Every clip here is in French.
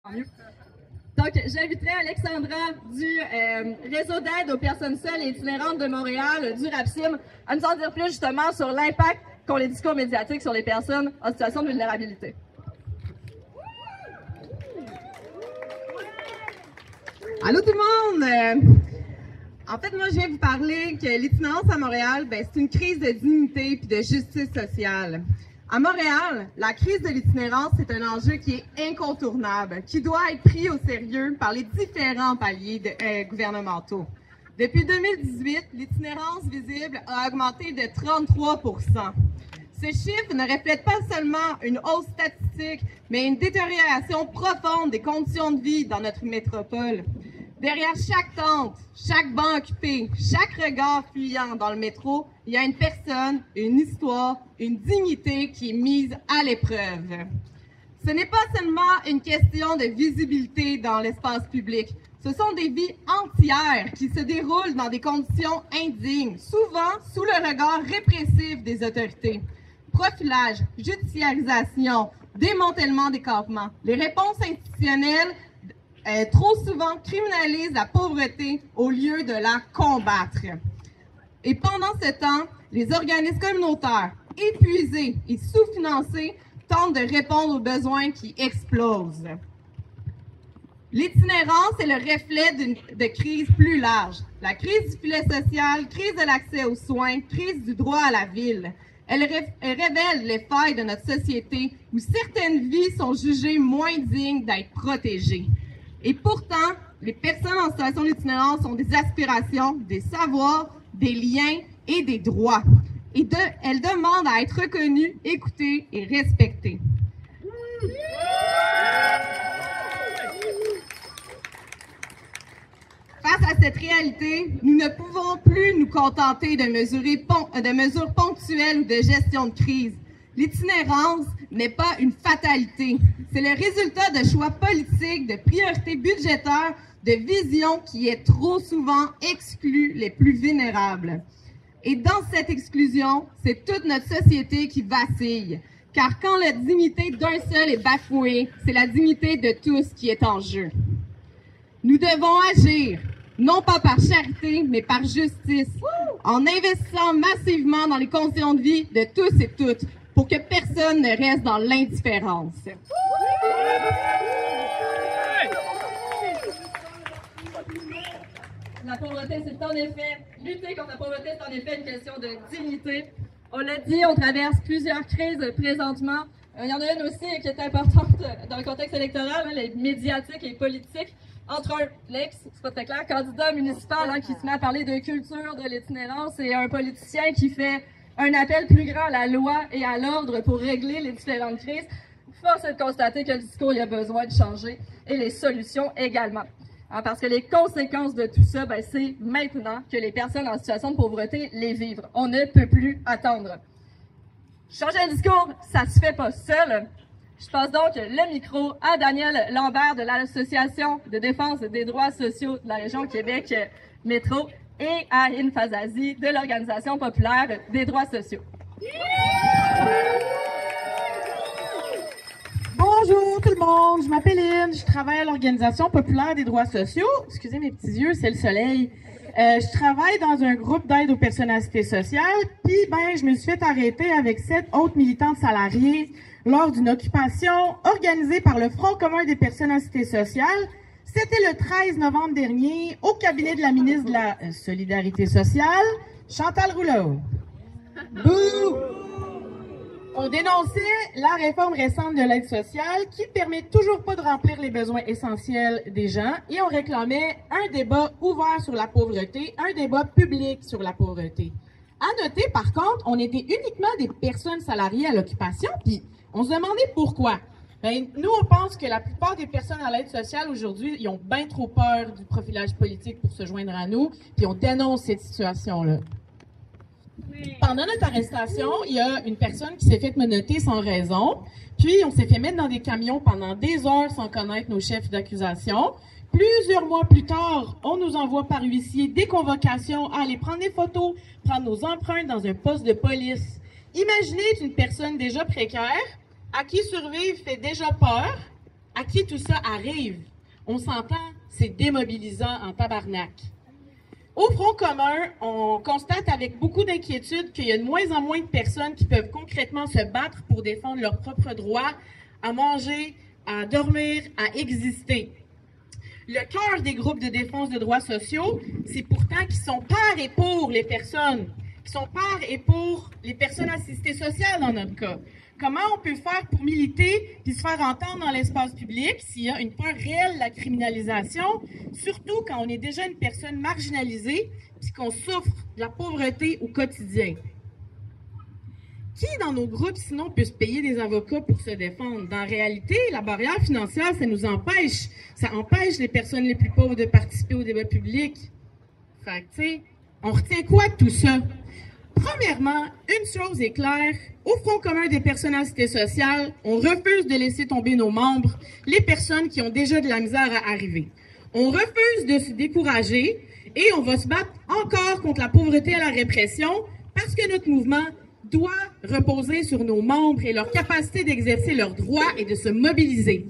Donc, j'inviterai Alexandra du réseau d'aide aux personnes seules et itinérantes de Montréal, du RAPSIM, à nous en dire plus justement sur l'impact qu'ont les discours médiatiques sur les personnes en situation de vulnérabilité. Allô tout le monde! En fait, moi, je viens vous parler que l'itinérance à Montréal, c'est une crise de dignité et de justice sociale. À Montréal, la crise de l'itinérance, c'est un enjeu qui est incontournable, qui doit être pris au sérieux par les différents paliers gouvernementaux. Depuis 2018, l'itinérance visible a augmenté de 33 %. Ce chiffre ne reflète pas seulement une hausse statistique, mais une détérioration profonde des conditions de vie dans notre métropole. Derrière chaque tente, chaque banc occupé, chaque regard fuyant dans le métro, il y a une personne, une histoire, une dignité qui est mise à l'épreuve. Ce n'est pas seulement une question de visibilité dans l'espace public. Ce sont des vies entières qui se déroulent dans des conditions indignes, souvent sous le regard répressif des autorités. Profilage, judiciarisation, démantèlement des campements. Les réponses institutionnelles trop souvent criminalisent la pauvreté au lieu de la combattre. Et pendant ce temps, les organismes communautaires, épuisés et sous-financés, tentent de répondre aux besoins qui explosent. L'itinérance est le reflet de crises plus larges. La crise du filet social, crise de l'accès aux soins, crise du droit à la ville. Elle révèle les failles de notre société où certaines vies sont jugées moins dignes d'être protégées. Et pourtant, les personnes en situation d'itinérance ont des aspirations, des savoirs, des liens et des droits. Et elles demandent à être reconnues, écoutées et respectées. Face à cette réalité, nous ne pouvons plus nous contenter de mesures ponctuelles ou de gestion de crise. L'itinérance n'est pas une fatalité. C'est le résultat de choix politiques, de priorités budgétaires, de visions qui est trop souvent exclut les plus vulnérables. Et dans cette exclusion, c'est toute notre société qui vacille. Car quand la dignité d'un seul est bafouée, c'est la dignité de tous qui est en jeu. Nous devons agir, non pas par charité, mais par justice, en investissant massivement dans les conditions de vie de tous et toutes, pour que personne ne reste dans l'indifférence. La pauvreté, c'est en effet, lutter contre la pauvreté, c'est en effet une question de dignité. On l'a dit, on traverse plusieurs crises présentement. Il y en a une aussi qui est importante dans le contexte électoral, les médiatiques et politiques. Entre un c'est pas très clair, candidat municipal qui se met à parler de culture, de l'itinérance, et un politicien qui fait un appel plus grand à la loi et à l'ordre pour régler les différentes crises. Force est de constater que le discours, il a besoin de changer et les solutions également. Parce que les conséquences de tout ça, c'est maintenant que les personnes en situation de pauvreté les vivent. On ne peut plus attendre. Changer un discours, ça se fait pas seul. Je passe donc le micro à Daniel Lambert de l'Association de défense des droits sociaux de la région Québec Métro et à Aline Fazazi de l'Organisation populaire des droits sociaux. Bonjour tout le monde, je m'appelle Lynn, je travaille à l'Organisation populaire des droits sociaux. Excusez mes petits yeux, c'est le soleil. Je travaille dans un groupe d'aide aux personnes à cité sociale, puis je me suis fait arrêter avec 7 autres militantes salariées lors d'une occupation organisée par le Front commun des personnes à cité sociale. C'était le 13 novembre dernier au cabinet de la ministre de la Solidarité sociale, Chantal Rouleau. Bouh! On dénonçait la réforme récente de l'aide sociale qui ne permet toujours pas de remplir les besoins essentiels des gens et on réclamait un débat ouvert sur la pauvreté, un débat public sur la pauvreté. À noter, par contre, on était uniquement des personnes salariées à l'occupation, puis on se demandait pourquoi. Nous, on pense que la plupart des personnes à l'aide sociale aujourd'hui, ils ont bien trop peur du profilage politique pour se joindre à nous, puis on dénonce cette situation-là. Pendant notre arrestation, il y a une personne qui s'est fait menotter sans raison, puis on s'est fait mettre dans des camions pendant des heures sans connaître nos chefs d'accusation. Plusieurs mois plus tard, on nous envoie par huissier des convocations à aller prendre des photos, prendre nos empreintes dans un poste de police. Imaginez une personne déjà précaire, à qui survivre fait déjà peur, à qui tout ça arrive, on s'entend, c'est démobilisant en tabarnak. Au Front commun, on constate avec beaucoup d'inquiétude qu'il y a de moins en moins de personnes qui peuvent concrètement se battre pour défendre leurs propres droits à manger, à dormir, à exister. Le cœur des groupes de défense de droits sociaux, c'est pourtant qu'ils sont par et pour les personnes, qui sont par et pour les personnes assistées sociales dans notre cas. Comment on peut faire pour militer puis se faire entendre dans l'espace public s'il y a une peur réelle de la criminalisation, surtout quand on est déjà une personne marginalisée puis qu'on souffre de la pauvreté au quotidien? Qui dans nos groupes, sinon, peut se payer des avocats pour se défendre? Dans la réalité, la barrière financière, ça empêche les personnes les plus pauvres de participer au débat public. Fait que, tu sais, on retient quoi de tout ça? Premièrement, une chose est claire, au Front commun des personnes assistées sociales, on refuse de laisser tomber nos membres, les personnes qui ont déjà de la misère à arriver. On refuse de se décourager et on va se battre encore contre la pauvreté et la répression parce que notre mouvement doit reposer sur nos membres et leur capacité d'exercer leurs droits et de se mobiliser.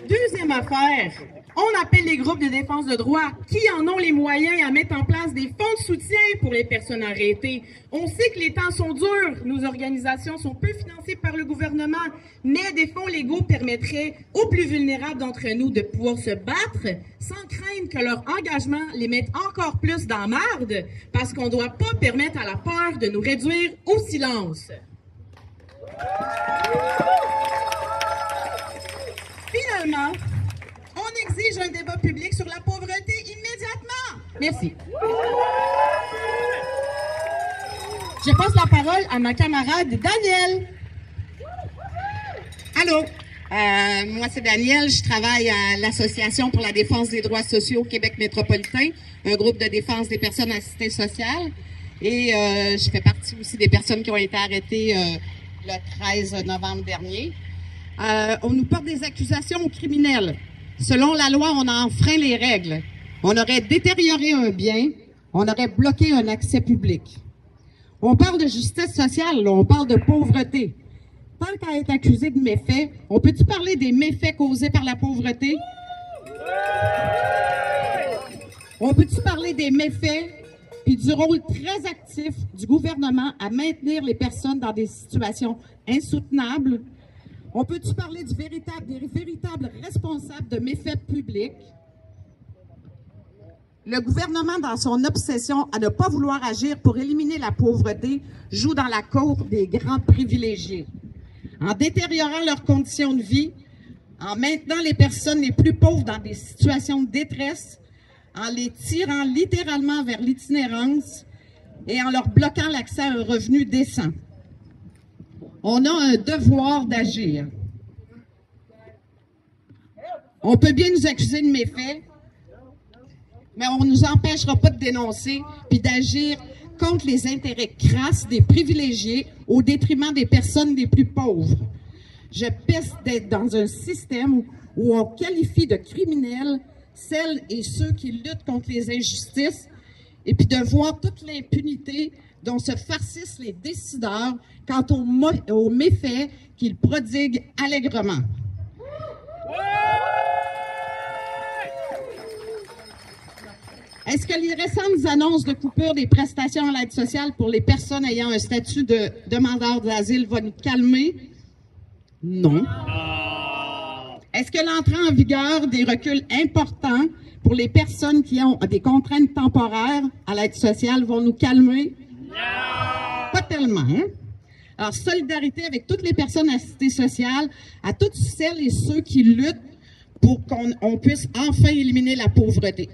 Deuxième affaire, on appelle les groupes de défense de droits qui en ont les moyens à mettre en place des fonds de soutien pour les personnes arrêtées. On sait que les temps sont durs, nos organisations sont peu financées par le gouvernement, mais des fonds légaux permettraient aux plus vulnérables d'entre nous de pouvoir se battre sans craindre que leur engagement les mette encore plus dans la marde, parce qu'on ne doit pas permettre à la peur de nous réduire au silence. Finalement, on exige un débat public sur la pauvreté immédiatement. Merci. Je passe la parole à ma camarade Danielle. Allô, moi c'est Danielle, je travaille à l'Association pour la défense des droits sociaux Québec métropolitain, un groupe de défense des personnes assistées sociales. Et je fais partie aussi des personnes qui ont été arrêtées le 13 novembre dernier. On nous porte des accusations criminelles. Selon la loi, on a enfreint les règles. On aurait détérioré un bien, on aurait bloqué un accès public. On parle de justice sociale, là, on parle de pauvreté. Tant qu'à être accusé de méfaits, on peut-tu parler des méfaits causés par la pauvreté? On peut-tu parler des méfaits puis du rôle très actif du gouvernement à maintenir les personnes dans des situations insoutenables? On peut-tu parler des véritables responsables de méfaits publics? Le gouvernement, dans son obsession à ne pas vouloir agir pour éliminer la pauvreté, joue dans la cour des grands privilégiés. En détériorant leurs conditions de vie, en maintenant les personnes les plus pauvres dans des situations de détresse, en les tirant littéralement vers l'itinérance et en leur bloquant l'accès à un revenu décent. On a un devoir d'agir. On peut bien nous accuser de méfaits, mais on ne nous empêchera pas de dénoncer puis d'agir contre les intérêts crasses des privilégiés au détriment des personnes les plus pauvres. Je peste d'être dans un système où on qualifie de criminels celles et ceux qui luttent contre les injustices et puis de voir toute l'impunité dont se farcissent les décideurs quant aux méfaits qu'ils prodiguent allègrement. Est-ce que les récentes annonces de coupure des prestations à l'aide sociale pour les personnes ayant un statut de demandeur d'asile vont nous calmer? Non. Est-ce que l'entrée en vigueur des reculs importants pour les personnes qui ont des contraintes temporaires à l'aide sociale vont nous calmer? Non. Pas tellement, hein? Alors, solidarité avec toutes les personnes assistées sociales, à toutes celles et ceux qui luttent pour qu'on puisse enfin éliminer la pauvreté.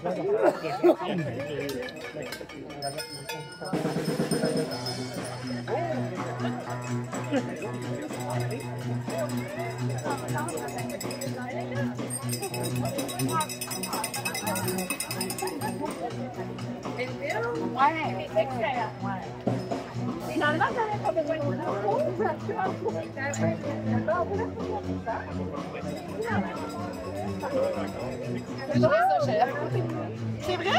Ouais, excellent, ouais. Finalement, ça n'avait pas besoin de beaucoup, ça se passe pour les D'accord, vous c'est vrai? C'est vrai?